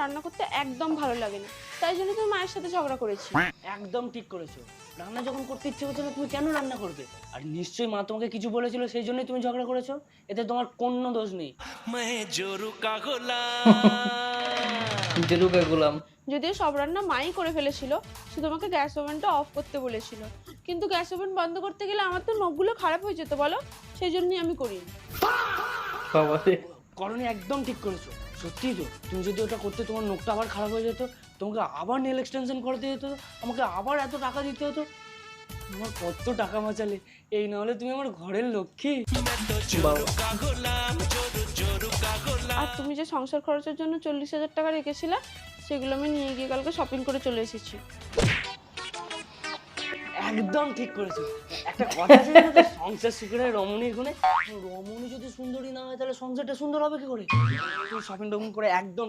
রান্না করতে একদম ভালো লাগে না, তাই জন্য তুমি মায়ের সাথে ঝগড়া করেছি। একদম ঠিক করেছো। রান্না যখন করতে ইচ্ছে করছে না, তুমি কেন রান্না করবে? আর নিশ্চয়ই মা তোমাকে কিছু বলেছিল, সেই জন্যই তুমি ঝগড়া করেছো। এতে তোমার কোনো দোষ নেই। জেরুকা গোলাম। যদিও সব রান্না মাই করে ফেলেছিল, শুধু আমাকে গ্যাস ওভেনটা অফ করতে বলেছিল, কিন্তু গ্যাস ওভেন বন্ধ করতে গেলে আমার তো নখগুলো খারাপ হয়ে যেত বলো, সেই জন্যই আমি করিনি। বাবা রে। করনি, একদম ঠিক করেছো। সত্যিই তো, তুমি যদি ওটা করতে তোমার নখটা আবার খারাপ হয়ে যেত, তোমাকে আবার নেল এক্সটেনশন করতে যেত, আমাকে আবার এত টাকা দিতে হতো। আমার কত টাকা বাঁচালে, এই না হলে তুমি আমার ঘরের লক্ষ্মী। বাবা। আর তুমি যে সংসার খরচের জন্য 40,000 টাকা রেখেছিলে, সেগুলো আমি নিয়ে গিয়ে কালকে শপিং করে চলে এসেছি। একদম ঠিক করেছো। একটা কথা আছে জানো তো, সংসার সুখের রমণীর গুণে। রমণী যদি সুন্দরী না হয়, তাহলে সংসারটা সুন্দর হবে কি করে? তুমি শপিং টপিং করে একদম